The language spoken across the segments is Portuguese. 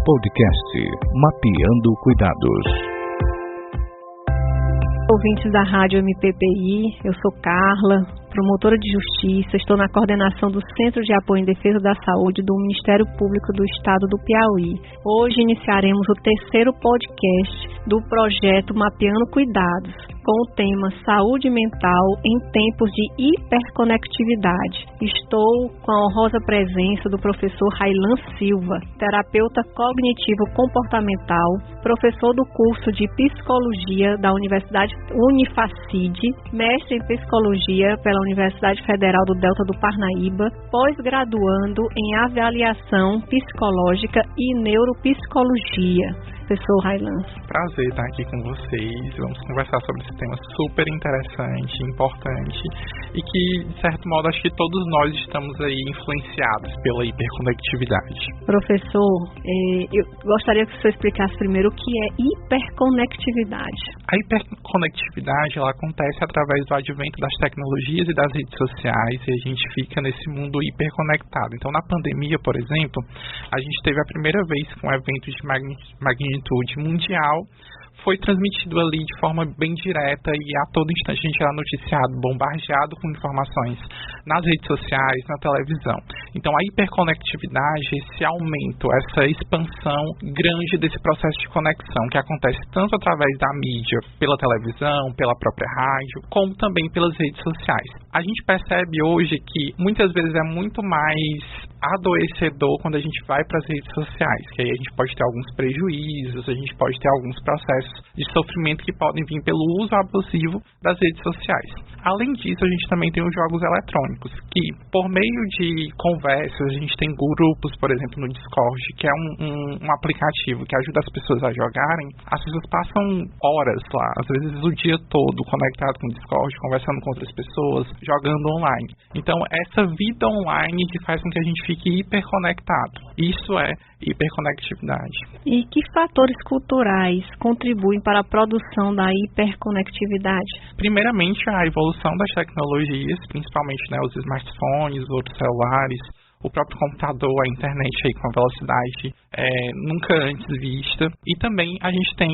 Podcast Mapeando Cuidados. Ouvintes da Rádio MPPI, eu sou Carla, promotora de Justiça, estou na coordenação do Centro de Apoio em Defesa da Saúde do Ministério Público do Estado do Piauí. Hoje iniciaremos o terceiro podcast do projeto Mapeando Cuidados, com o tema Saúde Mental em Tempos de Hiperconectividade. Estou com a honrosa presença do professor Railan Silva, terapeuta cognitivo-comportamental, professor do curso de Psicologia da Universidade Unifacide, mestre em Psicologia pela Universidade Federal do Delta do Parnaíba, pós-graduando em Avaliação Psicológica e Neuropsicologia. Professor Railan. Prazer estar aqui com vocês. Vamos conversar sobre esse tema super interessante, importante e que, de certo modo, acho que todos nós estamos aí influenciados pela hiperconectividade. Professor, eu gostaria que você explicasse primeiro o que é hiperconectividade. A hiperconectividade ela acontece através do advento das tecnologias e das redes sociais e a gente fica nesse mundo hiperconectado. Então, na pandemia, por exemplo, a gente teve a primeira vez que um evento de magnitude mundial foi transmitido ali de forma bem direta e a todo instante a gente era noticiado, bombardeado com informações nas redes sociais, na televisão. Então a hiperconectividade, esse aumento, essa expansão grande desse processo de conexão que acontece tanto através da mídia, pela televisão, pela própria rádio, como também pelas redes sociais. A gente percebe hoje que muitas vezes é muito mais adoecedor quando a gente vai para as redes sociais, que aí a gente pode ter alguns prejuízos, a gente pode ter alguns processos de sofrimento que podem vir pelo uso abusivo das redes sociais. Além disso, a gente também tem os jogos eletrônicos, que por meio de conversas, a gente tem grupos, por exemplo, no Discord, que é um aplicativo que ajuda as pessoas a jogarem. As pessoas passam horas lá, às vezes o dia todo, conectado com o Discord, conversando com outras pessoas, jogando online. Então, essa vida online que faz com que a gente fique hiperconectado. Isso é hiperconectividade. E que fatores culturais contribuem para a produção da hiperconectividade? Primeiramente, a evolução das tecnologias, principalmente os smartphones, os outros celulares, o próprio computador, a internet aí com a velocidade nunca antes vista. E também a gente tem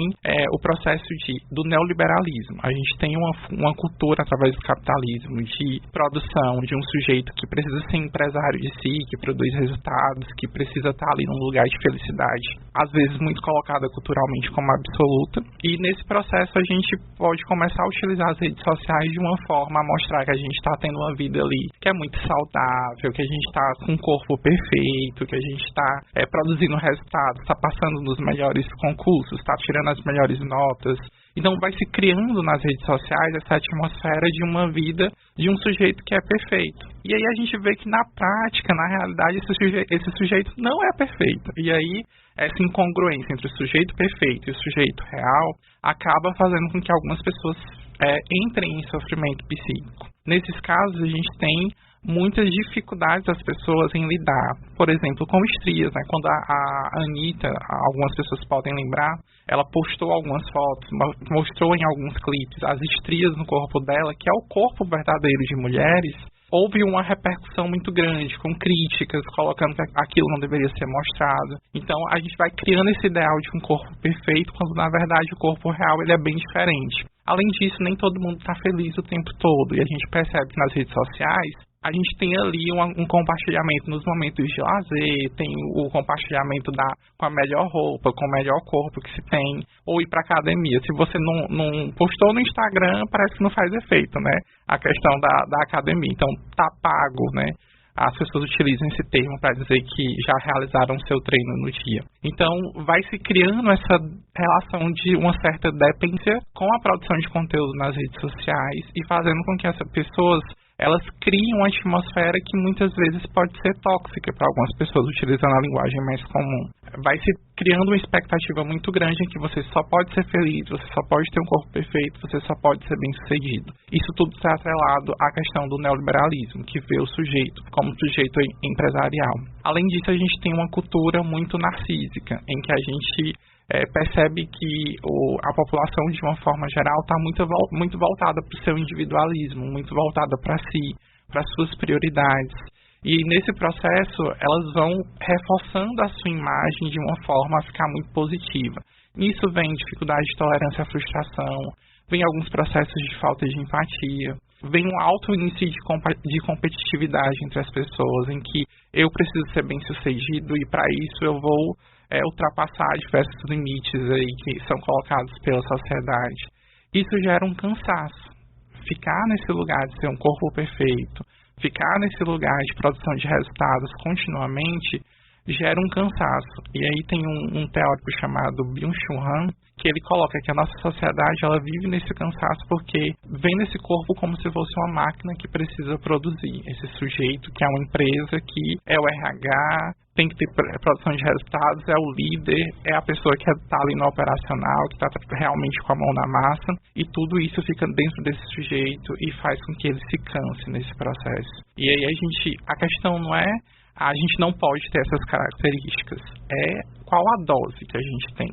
o processo do neoliberalismo. A gente tem uma cultura através do capitalismo de produção de um sujeito que precisa ser empresário de si, que produz resultados, que precisa estar ali num lugar de felicidade, às vezes muito colocada culturalmente como absoluta. E nesse processo a gente pode começar a utilizar as redes sociais de uma forma a mostrar que a gente está tendo uma vida ali que é muito saudável, que a gente está com um corpo perfeito, que a gente está produzindo resultados, está passando nos melhores concursos, está tirando as melhores notas. Então vai se criando nas redes sociais essa atmosfera de uma vida de um sujeito que é perfeito. E aí a gente vê que na prática, na realidade, esse sujeito não é perfeito. E aí essa incongruência entre o sujeito perfeito e o sujeito real acaba fazendo com que algumas pessoas entrem em sofrimento psíquico. Nesses casos a gente tem muitas dificuldades das pessoas em lidar, por exemplo, com estrias, Quando a Anitta, algumas pessoas podem lembrar, ela postou algumas fotos, mostrou em alguns clipes as estrias no corpo dela, que é o corpo verdadeiro de mulheres. Houve uma repercussão muito grande, com críticas, colocando que aquilo não deveria ser mostrado. Então, a gente vai criando esse ideal de um corpo perfeito, quando, na verdade, o corpo real ele é bem diferente. Além disso, nem todo mundo está feliz o tempo todo. E a gente percebe que nas redes sociais, a gente tem ali um compartilhamento nos momentos de lazer, tem o compartilhamento com a melhor roupa, com o melhor corpo que se tem, ou ir para academia. Se você não postou no Instagram, parece que não faz efeito, a questão da academia. Então, tá pago, As pessoas utilizam esse termo para dizer que já realizaram seu treino no dia. Então, vai se criando essa relação de uma certa dependência com a produção de conteúdo nas redes sociais e fazendo com que essas pessoas elas criam uma atmosfera que muitas vezes pode ser tóxica para algumas pessoas, utilizando a linguagem mais comum. Vai se criando uma expectativa muito grande em que você só pode ser feliz, você só pode ter um corpo perfeito, você só pode ser bem-sucedido. Isso tudo está atrelado à questão do neoliberalismo, que vê o sujeito como sujeito empresarial. Além disso, a gente tem uma cultura muito narcísica, em que a gente percebe que a população, de uma forma geral, está muito voltada para o seu individualismo, muito voltada para si, para as suas prioridades. E nesse processo, elas vão reforçando a sua imagem de uma forma a ficar muito positiva. Nisso vem dificuldade de tolerância à frustração, vem alguns processos de falta de empatia, vem um alto índice de competitividade entre as pessoas, em que eu preciso ser bem-sucedido e para isso eu vou ultrapassar diversos limites aí que são colocados pela sociedade. Isso gera um cansaço. Ficar nesse lugar de ser um corpo perfeito, ficar nesse lugar de produção de resultados continuamente, gera um cansaço. E aí tem um teórico chamado Byung-Chul Han, que ele coloca que a nossa sociedade ela vive nesse cansaço porque vê nesse corpo como se fosse uma máquina que precisa produzir. Esse sujeito que é uma empresa, que é o RH, tem que ter produção de resultados, é o líder, é a pessoa que está ali no operacional, que está realmente com a mão na massa, e tudo isso fica dentro desse sujeito e faz com que ele se canse nesse processo. E aí a questão não é a gente não pode ter essas características, é qual a dose que a gente tem,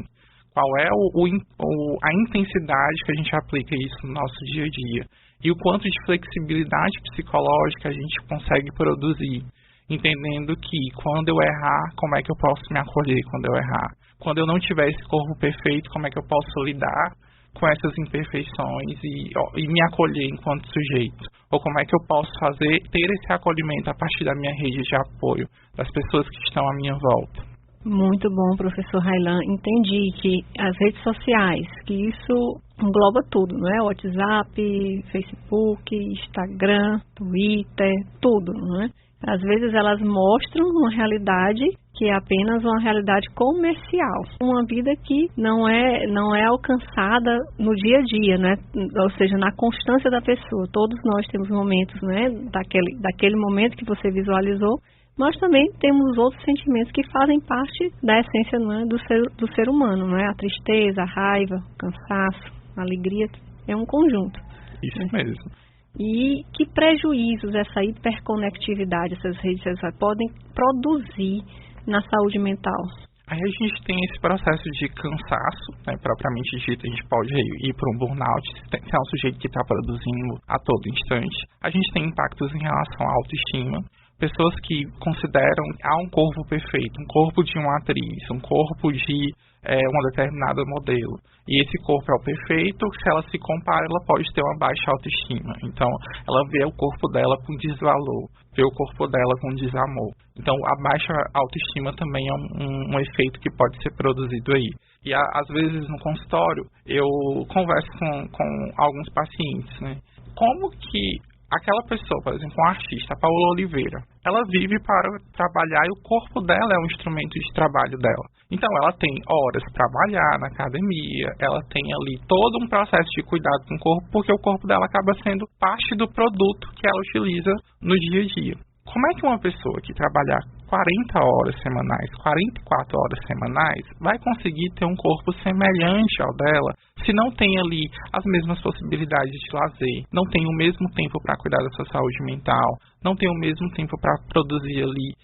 qual é a intensidade que a gente aplica isso no nosso dia a dia, e o quanto de flexibilidade psicológica a gente consegue produzir, entendendo que quando eu errar, como é que eu posso me acolher quando eu errar? Quando eu não tiver esse corpo perfeito, como é que eu posso lidar com essas imperfeições e me acolher enquanto sujeito? Ou como é que eu posso ter esse acolhimento a partir da minha rede de apoio, das pessoas que estão à minha volta? Muito bom, professor Raylan. Entendi que as redes sociais, que isso engloba tudo, não é? WhatsApp, Facebook, Instagram, Twitter, tudo, não é? Às vezes elas mostram uma realidade que é apenas uma realidade comercial, uma vida que não é alcançada no dia a dia, né? Ou seja, na constância da pessoa. Todos nós temos momentos, né? Daquele momento que você visualizou, mas também temos outros sentimentos que fazem parte da essência, não é? do ser humano, não é? A tristeza, a raiva, o cansaço, a alegria, é um conjunto. Isso mesmo. E que prejuízos essa hiperconectividade, essas redes sociais podem produzir na saúde mental? Aí a gente tem esse processo de cansaço, né, propriamente dito, a gente pode ir para um burnout, se é um sujeito que está produzindo a todo instante. A gente tem impactos em relação à autoestima, pessoas que consideram um corpo perfeito, um corpo de uma atriz, um corpo de uma determinada modelo. E esse corpo é o perfeito, se ela se compara, ela pode ter uma baixa autoestima. Então, ela vê o corpo dela com desvalor, vê o corpo dela com desamor. Então, a baixa autoestima também é um efeito que pode ser produzido aí. E, às vezes, no consultório, eu converso com alguns pacientes, né? Como que aquela pessoa, por exemplo, uma artista, a Paola Oliveira, ela vive para trabalhar e o corpo dela é um instrumento de trabalho dela. Então, ela tem horas para trabalhar na academia, ela tem ali todo um processo de cuidado com o corpo, porque o corpo dela acaba sendo parte do produto que ela utiliza no dia a dia. Como é que uma pessoa que trabalhar 40 horas semanais, 44 horas semanais, vai conseguir ter um corpo semelhante ao dela, se não tem ali as mesmas possibilidades de lazer, não tem o mesmo tempo para cuidar da sua saúde mental, não tem o mesmo tempo para produzir ali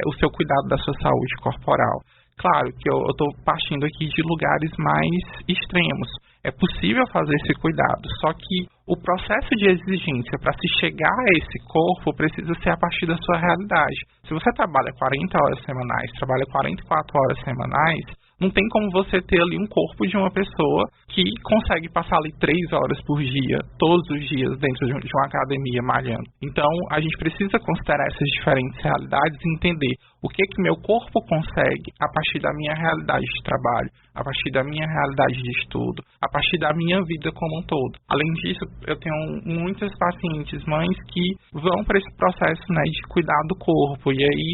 o seu cuidado da sua saúde corporal? Claro que eu estou partindo aqui de lugares mais extremos. É possível fazer esse cuidado, só que o processo de exigência para se chegar a esse corpo precisa ser a partir da sua realidade. Se você trabalha 40 horas semanais, trabalha 44 horas semanais, não tem como você ter ali um corpo de uma pessoa que consegue passar ali 3 horas por dia, todos os dias, dentro de uma academia malhando. Então, a gente precisa considerar essas diferentes realidades e entender o que meu corpo consegue a partir da minha realidade de trabalho, a partir da minha realidade de estudo, a partir da minha vida como um todo. Além disso, eu tenho muitas pacientes, mães, que vão para esse processo, né, de cuidar do corpo. E aí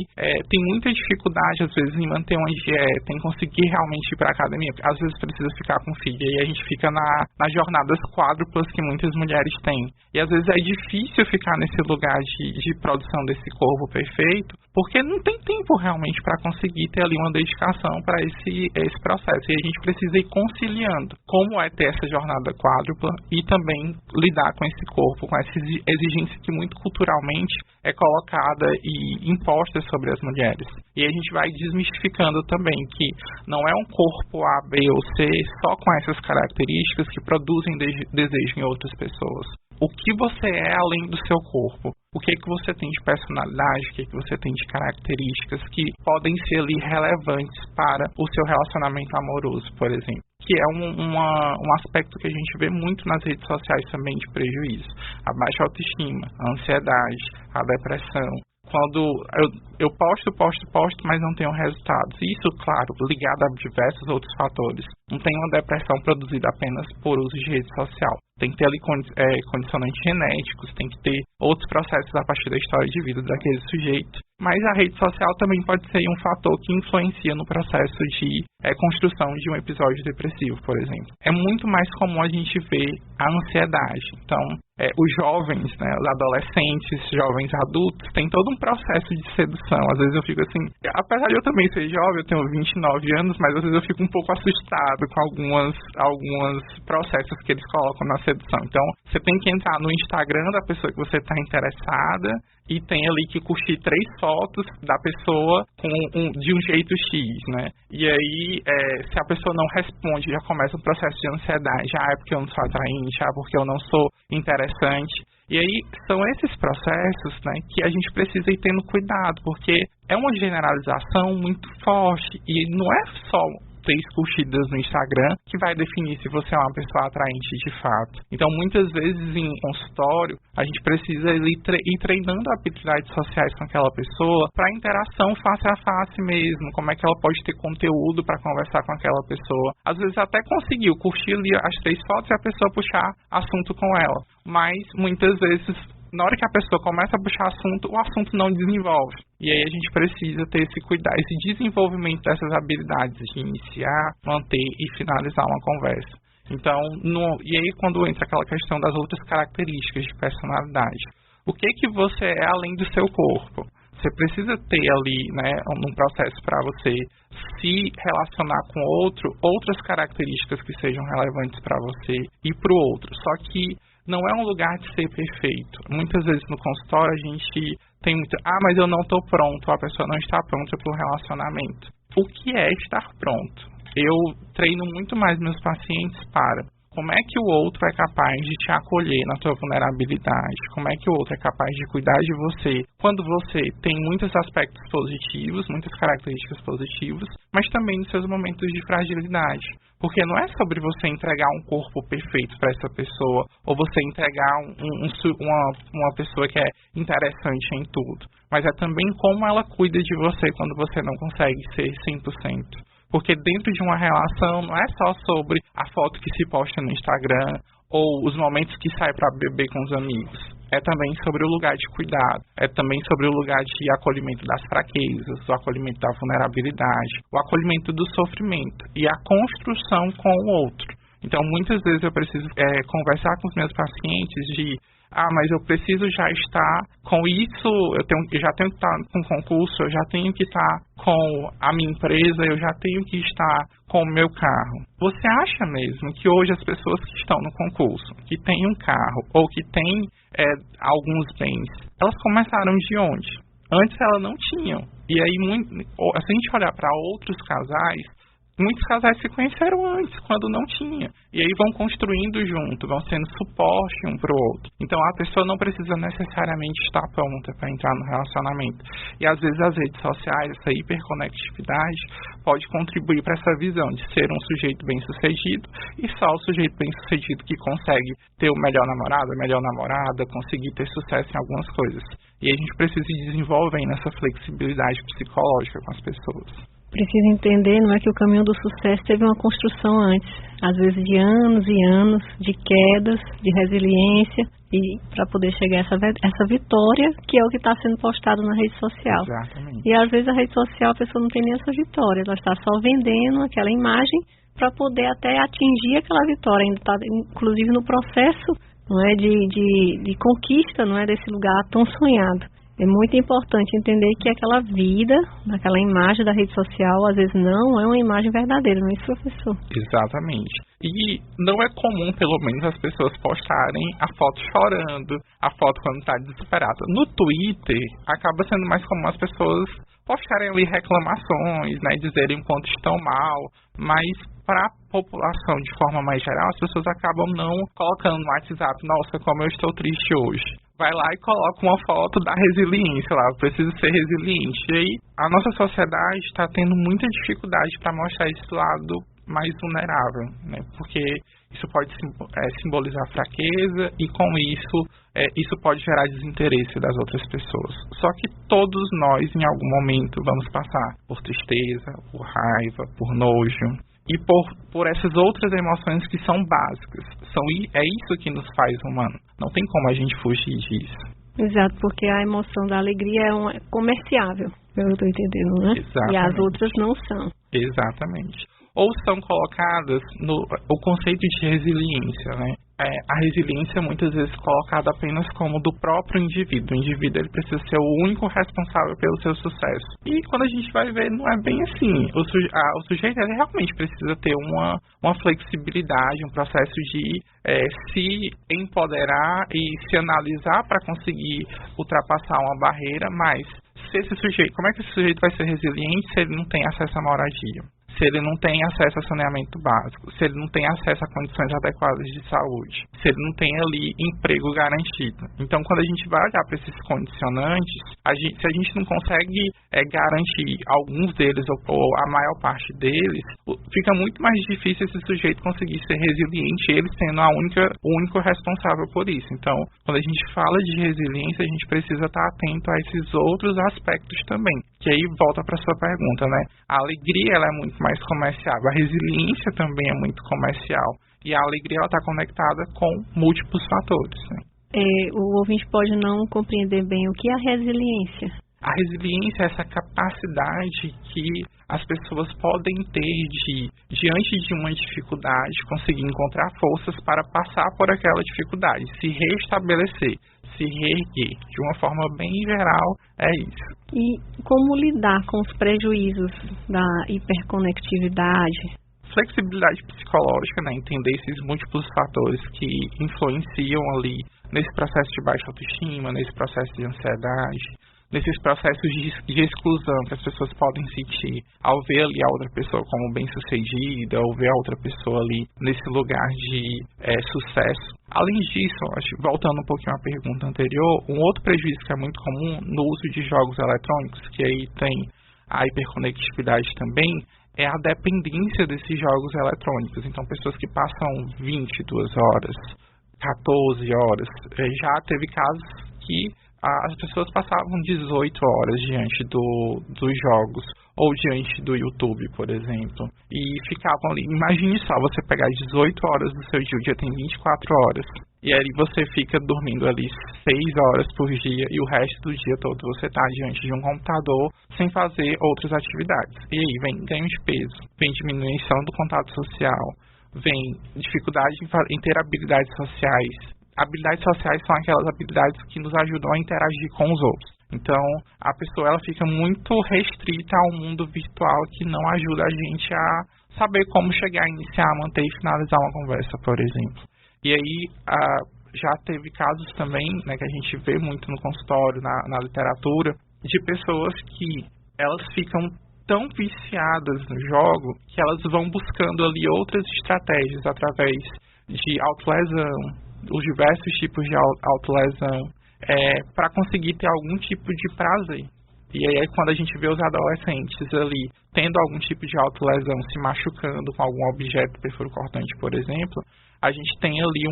tem muita dificuldade, às vezes, em manter uma dieta, em conseguir realmente ir para a academia. Às vezes precisa ficar com filho. E aí a gente fica nas jornadas quádruplas que muitas mulheres têm. E às vezes é difícil ficar nesse lugar de produção desse corpo perfeito, porque não tem tempo realmente para conseguir ter ali uma dedicação para esse processo. E a gente precisa ir conciliando como é ter essa jornada quádrupla e também lidar com esse corpo, com essa exigência que muito culturalmente é colocada e imposta sobre as mulheres. E a gente vai desmistificando também que não é um corpo A, B ou C só com essas características que produzem desejo em outras pessoas. o que você é além do seu corpo. O que você tem de personalidade, o que você tem de características que podem ser ali relevantes para o seu relacionamento amoroso, por exemplo. Que é um aspecto que a gente vê muito nas redes sociais também de prejuízo. A baixa autoestima, a ansiedade, a depressão. Quando eu posto, mas não tenho resultados. Isso, claro, ligado a diversos outros fatores. Não tem uma depressão produzida apenas por uso de rede social. Tem que ter ali condicionantes genéticos, tem que ter outros processos a partir da história de vida daquele sujeito. Mas a rede social também pode ser um fator que influencia no processo de construção de um episódio depressivo, por exemplo. É muito mais comum a gente ver a ansiedade. Então, os jovens, né, os adolescentes, jovens adultos, tem todo um processo de sedução. Às vezes eu fico assim, apesar de eu também ser jovem, eu tenho 29 anos, mas às vezes eu fico um pouco assustado com alguns processos que eles colocam na sedução. Então, você tem que entrar no Instagram da pessoa que você está interessada e tem ali que curtir 3 fotos da pessoa de um jeito X, né? E aí, se a pessoa não responde, já começa um processo de ansiedade. É porque eu não sou atraente, porque eu não sou interessante. E aí, são esses processos, né, que a gente precisa ir tendo cuidado, porque é uma generalização muito forte e não é só 3 curtidas no Instagram que vai definir se você é uma pessoa atraente de fato. Então, muitas vezes em consultório, a gente precisa ir treinando habilidades sociais com aquela pessoa para interação face a face mesmo, como é que ela pode ter conteúdo para conversar com aquela pessoa. Às vezes até conseguiu curtir ali as 3 fotos e a pessoa puxar assunto com ela, mas muitas vezes na hora que a pessoa começa a puxar assunto, o assunto não desenvolve. E aí a gente precisa ter esse cuidado, esse desenvolvimento dessas habilidades de iniciar, manter e finalizar uma conversa. Então, e aí quando entra aquela questão das outras características de personalidade. O que você é além do seu corpo? Você precisa ter ali, né, um processo para você se relacionar com outras características que sejam relevantes para você e para o outro. Só que não é um lugar de ser perfeito. Muitas vezes no consultório a gente tem muito, mas eu não estou pronto, a pessoa não está pronta para o relacionamento. O que é estar pronto? Eu treino muito mais meus pacientes para como é que o outro é capaz de te acolher na tua vulnerabilidade, como é que o outro é capaz de cuidar de você quando você tem muitos aspectos positivos, muitas características positivas, mas também nos seus momentos de fragilidade. Porque não é sobre você entregar um corpo perfeito para essa pessoa ou você entregar uma pessoa que é interessante em tudo, mas é também como ela cuida de você quando você não consegue ser 100%. Porque dentro de uma relação não é só sobre a foto que se posta no Instagram ou os momentos que sai para beber com os amigos. É também sobre o lugar de cuidado, é também sobre o lugar de acolhimento das fraquezas, o acolhimento da vulnerabilidade, o acolhimento do sofrimento e a construção com o outro. Então, muitas vezes eu preciso conversar com os meus pacientes de mas eu preciso já estar com isso, eu já tenho que estar com concurso, eu já tenho que estar com a minha empresa, eu já tenho que estar com o meu carro. Você acha mesmo que hoje as pessoas que estão no concurso, que têm um carro ou que têm alguns bens, elas começaram de onde? Antes elas não tinham. E aí, se a gente olhar para outros casais, muitos casais se conheceram antes, quando não tinha. E aí vão construindo junto, vão sendo suporte um para o outro. Então a pessoa não precisa necessariamente estar pronta para entrar no relacionamento. E às vezes as redes sociais, essa hiperconectividade, pode contribuir para essa visão de ser um sujeito bem-sucedido e só o sujeito bem-sucedido que consegue ter o melhor namorado, a melhor namorada, conseguir ter sucesso em algumas coisas. E a gente precisa ir desenvolvendo essa flexibilidade psicológica com as pessoas. Precisa entender, não é, que o caminho do sucesso teve uma construção antes, às vezes de anos e anos, de quedas, de resiliência, e para poder chegar a essa vitória, que é o que está sendo postado na rede social. Exatamente. E às vezes a rede social a pessoa não tem nem essa vitória, ela está só vendendo aquela imagem para poder até atingir aquela vitória, ainda está inclusive no processo, não é, de conquista, não é, desse lugar tão sonhado. É muito importante entender que aquela vida, aquela imagem da rede social, às vezes não é uma imagem verdadeira, não é isso, professor? Exatamente. E não é comum, pelo menos, as pessoas postarem a foto chorando, a foto quando está desesperada. No Twitter, acaba sendo mais comum as pessoas postarem ali reclamações, né, dizerem o quanto estão mal, mas para população de forma mais geral, as pessoas acabam não colocando no WhatsApp, nossa, como eu estou triste hoje. Vai lá e coloca uma foto da resiliência lá, eu preciso ser resiliente. E aí, a nossa sociedade está tendo muita dificuldade para mostrar esse lado mais vulnerável, né? Porque isso pode simbolizar fraqueza e com isso pode gerar desinteresse das outras pessoas. Só que todos nós, em algum momento, vamos passar por tristeza, por raiva, por nojo e por essas outras emoções que são básicas. É isso que nos faz humano. Não tem como a gente fugir disso. Exato, porque a emoção da alegria é comerciável, eu estou entendendo, né? Exatamente. E as outras não são. Exatamente. Ou são colocadas o conceito de resiliência, né? A resiliência é muitas vezes colocada apenas como do próprio indivíduo. O indivíduo ele precisa ser o único responsável pelo seu sucesso. E quando a gente vai ver, não é bem assim. O sujeito ele realmente precisa ter uma flexibilidade, um processo de se empoderar e se analisar para conseguir ultrapassar uma barreira, mas como é que esse sujeito vai ser resiliente se ele não tem acesso à moradia? Se ele não tem acesso a saneamento básico, se ele não tem acesso a condições adequadas de saúde, se ele não tem ali emprego garantido. Então, quando a gente vai olhar para esses condicionantes, se a gente não consegue garantir alguns deles ou a maior parte deles, fica muito mais difícil esse sujeito conseguir ser resiliente, ele sendo o único responsável por isso. Então, quando a gente fala de resiliência, a gente precisa estar atento a esses outros aspectos também. Que aí volta para a sua pergunta, né? A alegria ela é muito mais comercial, a resiliência também é muito comercial. E a alegria está conectada com múltiplos fatores, né? O ouvinte pode não compreender bem o que é a resiliência. A resiliência é essa capacidade que as pessoas podem ter diante de uma dificuldade, conseguir encontrar forças para passar por aquela dificuldade, se restabelecer, se reerguer. De uma forma bem geral, é isso. E como lidar com os prejuízos da hiperconectividade? Flexibilidade psicológica, né? Entender esses múltiplos fatores que influenciam ali nesse processo de baixa autoestima, nesse processo de ansiedade, nesses processos de exclusão que as pessoas podem sentir ao ver ali a outra pessoa como bem-sucedida, ou ver a outra pessoa ali nesse lugar de sucesso. Além disso, voltando um pouquinho à pergunta anterior, um outro prejuízo que é muito comum no uso de jogos eletrônicos, que aí tem a hiperconectividade também, é a dependência desses jogos eletrônicos. Então, pessoas que passam 22 horas, 14 horas, já teve casos que as pessoas passavam 18 horas diante dos jogos ou diante do YouTube, por exemplo, e ficavam ali. Imagine só, você pegar 18 horas do seu dia, o dia tem 24 horas, e aí você fica dormindo ali 6 horas por dia e o resto do dia todo você está diante de um computador sem fazer outras atividades. E aí vem ganho de peso, vem diminuição do contato social, vem dificuldade em ter habilidades sociais. Habilidades sociais são aquelas habilidades que nos ajudam a interagir com os outros. Então, a pessoa ela fica muito restrita ao mundo virtual, que não ajuda a gente a saber como chegar, iniciar, manter e finalizar uma conversa, por exemplo. E aí, já teve casos também, né, que a gente vê muito no consultório, na literatura, de pessoas que elas ficam tão viciadas no jogo que elas vão buscando ali outras estratégias através de autolesão, os diversos tipos de autolesão, para conseguir ter algum tipo de prazer. E aí, quando a gente vê os adolescentes ali tendo algum tipo de autolesão, se machucando com algum objeto perfuro-cortante, por exemplo, a gente tem ali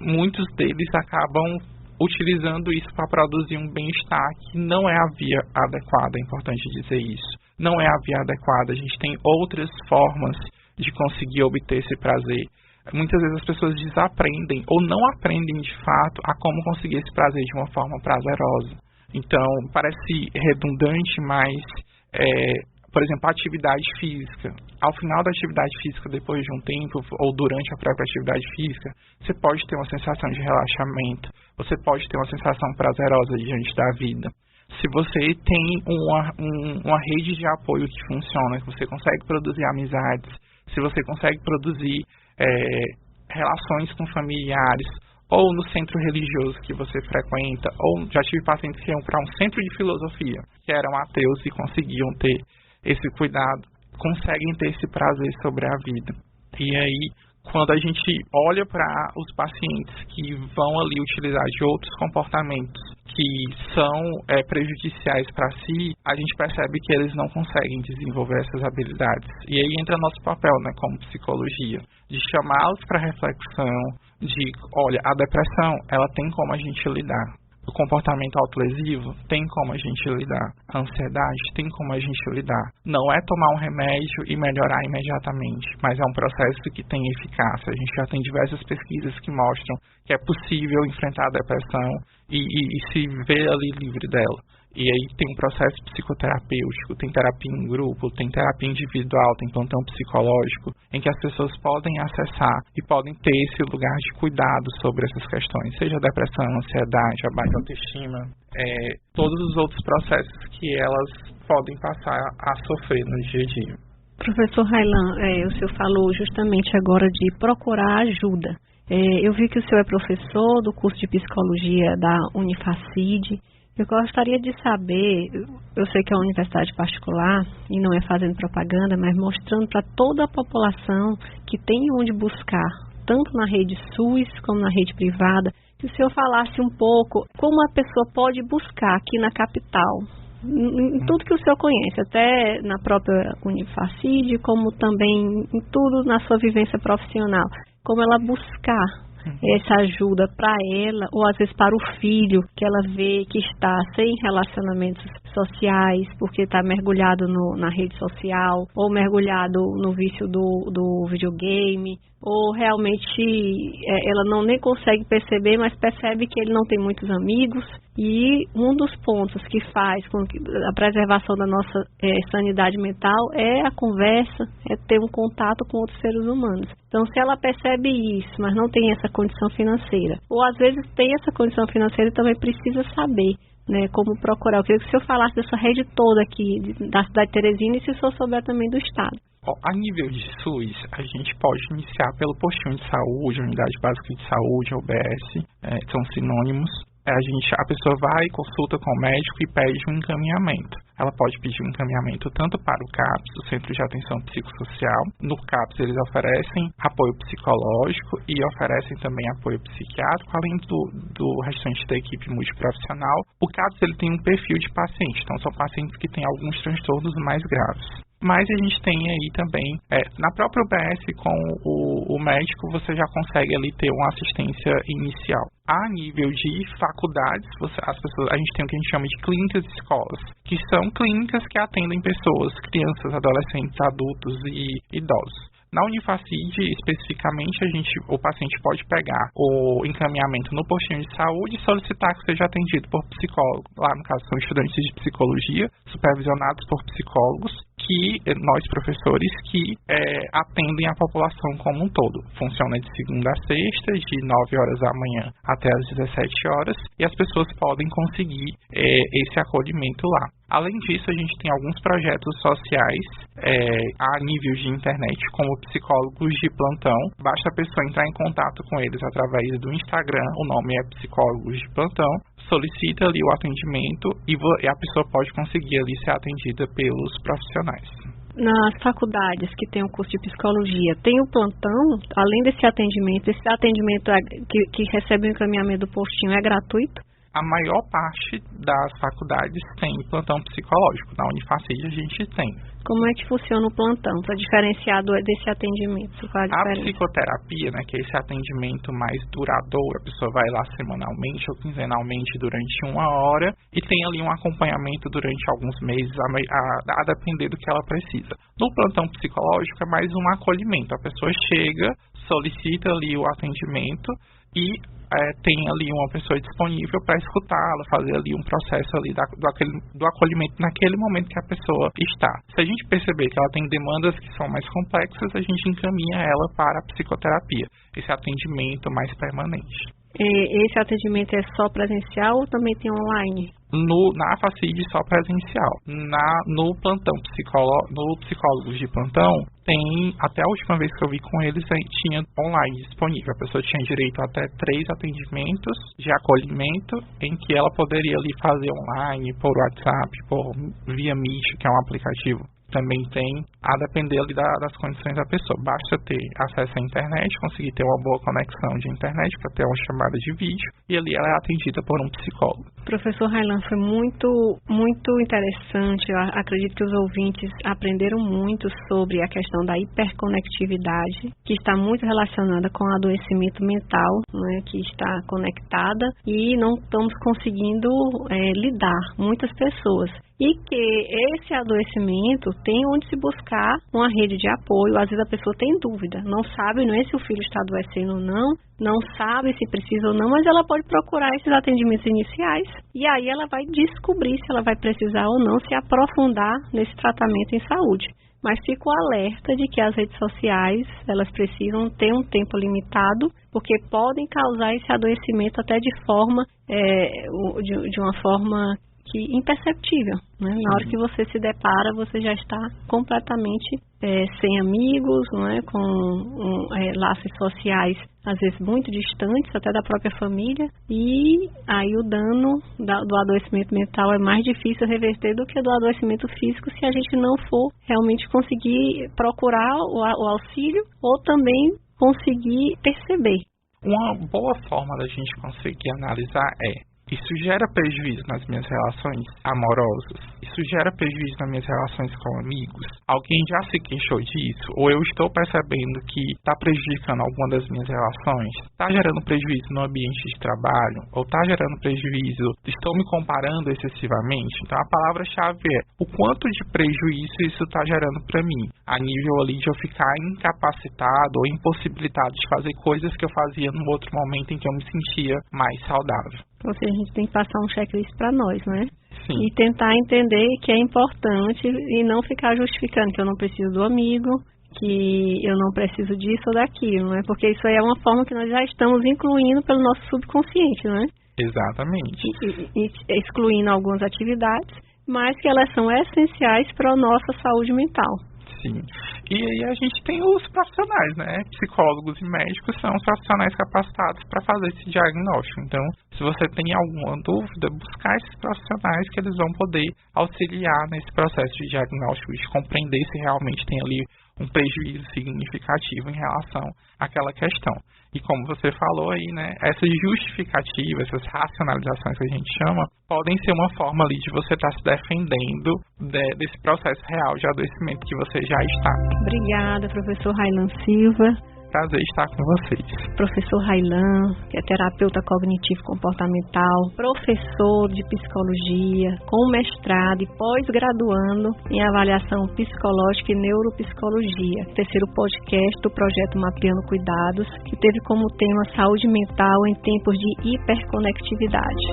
muitos deles acabam utilizando isso para produzir um bem-estar, que não é a via adequada, é importante dizer isso. Não é a via adequada, a gente tem outras formas de conseguir obter esse prazer. Muitas vezes as pessoas desaprendem ou não aprendem de fato a como conseguir esse prazer de uma forma prazerosa. Então, parece redundante, mas, por exemplo, a atividade física. Ao final da atividade física, depois de um tempo, ou durante a própria atividade física, você pode ter uma sensação de relaxamento, você pode ter uma sensação prazerosa diante da vida. Se você tem uma rede de apoio que funciona, que você consegue produzir amizades, se você consegue produzir relações com familiares, ou no centro religioso que você frequenta, ou já tive pacientes que iam para um centro de filosofia, que eram ateus e conseguiam ter esse cuidado conseguem ter esse prazer sobre a vida. E aí, quando a gente olha para os pacientes que vão ali utilizar de outros comportamentos que são prejudiciais para si, a gente percebe que eles não conseguem desenvolver essas habilidades. E aí entra nosso papel, né, como psicologia, de chamá-los para reflexão, de, olha, a depressão, ela tem como a gente lidar. O comportamento autolesivo tem como a gente lidar. A ansiedade tem como a gente lidar. Não é tomar um remédio e melhorar imediatamente, mas é um processo que tem eficácia. A gente já tem diversas pesquisas que mostram que é possível enfrentar a depressão e se ver ali livre dela. E aí tem um processo psicoterapêutico, tem terapia em grupo, tem terapia individual, tem plantão psicológico, em que as pessoas podem acessar e podem ter esse lugar de cuidado sobre essas questões, seja a depressão, a ansiedade, a baixa autoestima, todos os outros processos que elas podem passar a sofrer no dia a dia. Professor Raylan, o senhor falou justamente agora de procurar ajuda. Eu vi que o senhor é professor do curso de psicologia da Unifacid. Eu gostaria de saber, eu sei que é uma universidade particular e não é fazendo propaganda, mas mostrando para toda a população que tem onde buscar, tanto na rede SUS como na rede privada, que o senhor falasse um pouco como a pessoa pode buscar aqui na capital, em tudo que o senhor conhece, até na própria Unifacid, como também em tudo na sua vivência profissional, como ela buscar essa ajuda para ela, ou às vezes para o filho, que ela vê que está sem relacionamentos sociais, porque está mergulhado na rede social, ou mergulhado no vício do videogame, ou realmente ela não nem consegue perceber, mas percebe que ele não tem muitos amigos. E um dos pontos que faz com que a preservação da nossa sanidade mental é a conversa, é ter um contato com outros seres humanos. Então, se ela percebe isso, mas não tem essa condição financeira, ou às vezes tem essa condição financeira e também precisa saber, né, como procurar. Eu queria que o senhor falasse dessa rede toda aqui da cidade de Teresina e se o senhor souber também do estado. A nível de SUS, a gente pode iniciar pelo postinho de saúde, unidade básica de saúde, UBS, são sinônimos. A pessoa vai, consulta com o médico e pede um encaminhamento. Ela pode pedir um encaminhamento tanto para o CAPS, o Centro de Atenção Psicossocial. No CAPS eles oferecem apoio psicológico e oferecem também apoio psiquiátrico, além do restante da equipe multiprofissional. O CAPS ele tem um perfil de paciente, então são pacientes que têm alguns transtornos mais graves. Mas a gente tem aí também, na própria UBS, com o médico, você já consegue ali ter uma assistência inicial. A nível de faculdades, a gente tem o que a gente chama de clínicas de escolas, que são clínicas que atendem pessoas, crianças, adolescentes, adultos e idosos. Na Unifacid, especificamente, o paciente pode pegar o encaminhamento no postinho de saúde e solicitar que seja atendido por psicólogo. Lá, no caso, são estudantes de psicologia, supervisionados por psicólogos, nós professores que atendem a população como um todo. Funciona de segunda a sexta, de 9 horas da manhã até as 17 horas, e as pessoas podem conseguir esse acolhimento lá. Além disso, a gente tem alguns projetos sociais a nível de internet, como psicólogos de plantão. Basta a pessoa entrar em contato com eles através do Instagram, o nome é Psicólogos de Plantão, solicita ali o atendimento e a pessoa pode conseguir ali ser atendida pelos profissionais. Nas faculdades que tem o curso de psicologia, tem o plantão, além desse atendimento que recebe o encaminhamento do postinho é gratuito? A maior parte das faculdades tem plantão psicológico. Na Unifacid a gente tem. Como é que funciona o plantão, para diferenciar desse atendimento? A psicoterapia, né, que é esse atendimento mais duradouro, a pessoa vai lá semanalmente ou quinzenalmente durante 1 hora e tem ali um acompanhamento durante alguns meses, a depender do que ela precisa. No plantão psicológico é mais um acolhimento. A pessoa chega, solicita ali o atendimento e tem ali uma pessoa disponível para escutá-la, fazer ali um processo ali do acolhimento naquele momento que a pessoa está. Se a gente perceber que ela tem demandas que são mais complexas, a gente encaminha ela para a psicoterapia, esse atendimento mais permanente. Esse atendimento é só presencial ou também tem online? Na Facid só presencial. No plantão no psicólogos de plantão, até a última vez que eu vi com eles, tinha online disponível. A pessoa tinha direito a até 3 atendimentos de acolhimento, em que ela poderia ali fazer online, por WhatsApp, via Meet, que é um aplicativo também tem, a depender ali das condições da pessoa. Basta ter acesso à internet, conseguir ter uma boa conexão de internet para ter uma chamada de vídeo, e ali ela é atendida por um psicólogo. Professor Raylan, foi muito interessante. Eu acredito que os ouvintes aprenderam muito sobre a questão da hiperconectividade, que está muito relacionada com o adoecimento mental, né, que está conectada e não estamos conseguindo lidar, muitas pessoas. E que esse adoecimento tem onde se buscar uma rede de apoio. Às vezes a pessoa tem dúvida, não sabe se o filho está adoecendo ou não sabe se precisa ou não, mas ela pode procurar esses atendimentos iniciais e aí ela vai descobrir se ela vai precisar ou não se aprofundar nesse tratamento em saúde. Mas fico alerta de que as redes sociais, elas precisam ter um tempo limitado, porque podem causar esse adoecimento até de uma forma imperceptível, né? Na hora que você se depara, você já está completamente sem amigos, né? Com laços sociais, às vezes muito distantes, até da própria família, e aí o dano do adoecimento mental é mais difícil reverter do que do adoecimento físico se a gente não for realmente conseguir procurar o auxílio ou também conseguir perceber. Uma boa forma da gente conseguir analisar isso gera prejuízo nas minhas relações amorosas? Isso gera prejuízo nas minhas relações com amigos? Alguém já se queixou disso? Ou eu estou percebendo que está prejudicando alguma das minhas relações? Está gerando prejuízo no ambiente de trabalho? Ou está gerando prejuízo? Estou me comparando excessivamente? Então a palavra-chave é o quanto de prejuízo isso está gerando para mim, a nível ali de eu ficar incapacitado ou impossibilitado de fazer coisas que eu fazia num outro momento em que eu me sentia mais saudável. Ou seja, a gente tem que passar um checklist para nós, né? Sim. E tentar entender que é importante e não ficar justificando que eu não preciso do amigo, que eu não preciso disso ou daquilo, né? Porque isso aí é uma forma que nós já estamos incluindo pelo nosso subconsciente, né? Exatamente. E excluindo algumas atividades, mas que elas são essenciais para a nossa saúde mental. Sim. E aí a gente tem os profissionais, né? Psicólogos e médicos são os profissionais capacitados para fazer esse diagnóstico. Então, se você tem alguma dúvida, buscar esses profissionais que eles vão poder auxiliar nesse processo de diagnóstico, de compreender se realmente tem ali um prejuízo significativo em relação àquela questão. E como você falou aí, né, essas justificativas, essas racionalizações que a gente chama, podem ser uma forma ali de você estar se defendendo desse processo real de adoecimento que você já está. Obrigada, professor Raylan Silva. Prazer estar com vocês. Professor Raylan, que é terapeuta cognitivo-comportamental, professor de psicologia, com mestrado e pós-graduando em avaliação psicológica e neuropsicologia. Terceiro podcast do projeto Mapeando Cuidados, que teve como tema saúde mental em tempos de hiperconectividade.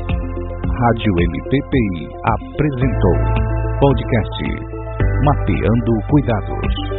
Rádio MPPI apresentou podcast Mapeando Cuidados.